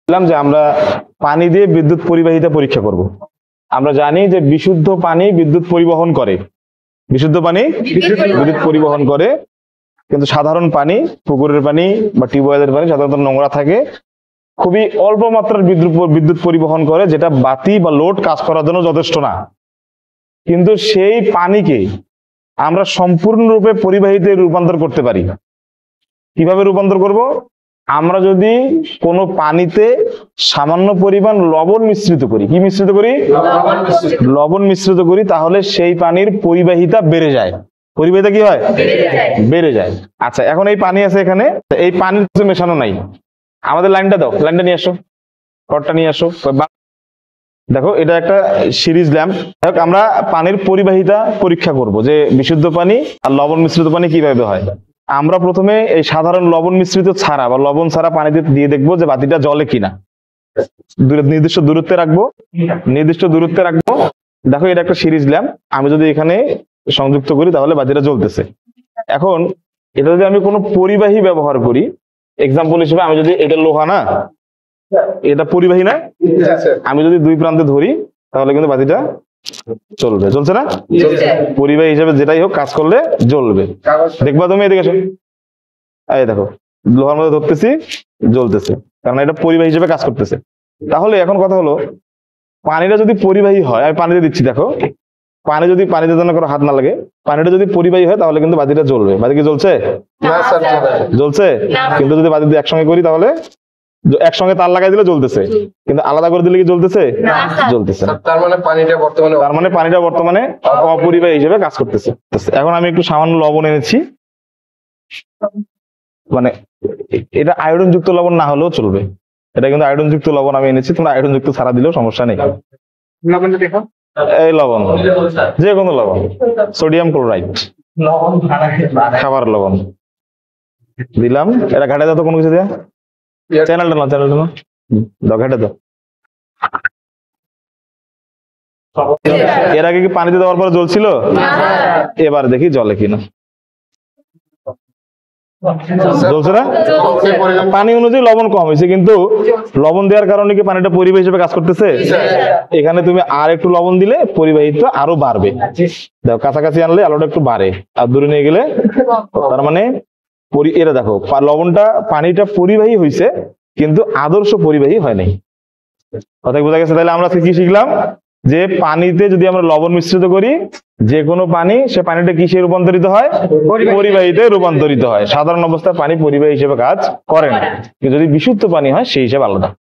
বললাম যে আমরা পানি দিয়ে বিদ্যুৎ পরিবাহিতা পরীক্ষা করব। আমরা জানি যে বিশুদ্ধ পানি বিদ্যুৎ পরিবহন করে, বিশুদ্ধ পানি বিদ্যুৎ পরিবহন করে, কিন্তু সাধারণ পানি, পুকুরের পানি বা টিউবওয়েলের পানি সাধারণত নোংরা থাকে, খুবই অল্প মাত্রার বিদ্যুৎ পরিবহন করে, যেটা বাতি বা লোড কাজ করার জন্য যথেষ্ট না। কিন্তু সেই পানিকে আমরা সম্পূর্ণরূপে পরিবাহিতে রূপান্তর করতে পারি। কিভাবে রূপান্তর করব? আমরা যদি কোনো পানিতে সামান্য পরিমাণ লবণ মিশ্রিত করি, কি মিশ্রিত করি? লবণ মিশ্রিত করি, তাহলে সেই পানির পরিবাহিতা বেড়ে যায়। পরিবাহিতা কি হয়? বেড়ে যায়। আচ্ছা, এখন এই পানি আছে এখানে, এই পানির কিছু মেশানো নাই। আমাদের লাইনটা দাও, লাইনটা নিয়ে আসো, কটটা নিয়ে আসো। দেখো, এটা একটা সিরিজ ল্যাম্প। আমরা পানির পরিবাহিতা পরীক্ষা করব যে বিশুদ্ধ পানি আর লবণ মিশ্রিত পানি কিভাবে হয়। আমরা প্রথমে এই সাধারণ লবণ মিশ্রিত ছাড়া বা লবণ ছাড়া পানিতে দিয়ে দেখবো যে বাতিটা জ্বলে কিনা। নির্দিষ্ট দূরত্বে রাখবো, নির্দিষ্ট দূরত্বে রাখবো। দেখো, এটা একটা সিরিজ ল্যাম্প। আমি যদি এখানে সংযুক্ত করি তাহলে বাতিটা জ্বলতেছে। এখন এটা যদি আমি কোনো পরিবাহী ব্যবহার করি, এক্সাম্পল হিসেবে আমি যদি, এটা লোহা না, এটা পরিবাহী না, আমি যদি দুই প্রান্তে ধরি তাহলে কিন্তু বাতিটা চলবে। চলছে না? পরিবাহী হিসেবে যেটাই হোক কাজ করলে জ্বলবে। দেখবা তুমি, এদিকে এসো, এই দেখো, লোহার মধ্যে ধরতেছি, জ্বলতেছে, কারণ এটা পরিবাহী হিসেবে কাজ করতেছে। তাহলে এখন কথা হলো, পানিটা যদি পরিবাহী হয়, আমি পানিতে দিচ্ছি, দেখো পানি যদি, পানিতে যেন কোনো হাত না লাগে, পানিটা যদি পরিবাহী হয় তাহলে কিন্তু বাতিটা জ্বলবে। বাতি কি জ্বলছে? জ্বলছে। কিন্তু যদি বাতি একসঙ্গে করি তাহলে, একসঙ্গে তার লাগাই দিলে জ্বলতেছে, কিন্তু আলাদা করে দিলে কি জ্বলতেছে? জ্বলতেছে। তার মানে পানিটা বর্তমানে অপরিবাহী হিসেবে কাজ করতেছে। এখন আমি একটু সামান্য লবণ এনেছি, মানে এটা আয়োডিন যুক্ত লবণ না হলেও চলবে, এটা কিন্তু আয়োডিন যুক্ত লবণ আমি এনেছি, তোমরা আয়োডিন যুক্ত ছাড়া দিলেও সমস্যা নেই। এই লবণ, যে কোনো লবণ, সোডিয়াম ক্লোরাইড, খাবার লবণ দিলাম। এটা ঘাটে দাও তো, কোনো কিছু দেয়া, চ্যানেলটা না, চ্যানেলটা না দাও, ঘাটে দাও। এর আগে কি পানিতে দেওয়ার পরে জ্বলছিল? এবার দেখি জ্বলে কিনা। জ্বলছে না? পানি অনুযায়ী লবণ কম হয়েছে, কিন্তু লবণ দেওয়ার কারণে কি পানিটা পরিবাহী হিসেবে কাজ করতেছে? এখানে তুমি আর একটু লবণ দিলে পরিবাহিতা আরো বাড়বে। দেখো, কাছাকাছি আনলে আলোটা একটু বাড়ে, আর দূরে নিয়ে গেলে, তার মানে এরা দেখো, লবণটা, পানিটা পরিবাহী হয়েছে কিন্তু আদর্শ পরিবাহী হয় নাই। কথা বোঝা গেছে? তাহলে আমরা কি শিখলাম? যে পানিতে যদি আমরা লবণ মিশ্রিত করি, যে কোনো পানি, সে পানিটা কিসে রূপান্তরিত হয়? পরিবাহীতে রূপান্তরিত হয়। সাধারণ অবস্থায় পানি পরিবাহী হিসেবে কাজ করে না, যদি বিশুদ্ধ পানি হয় সেই হিসেবে আলাদা।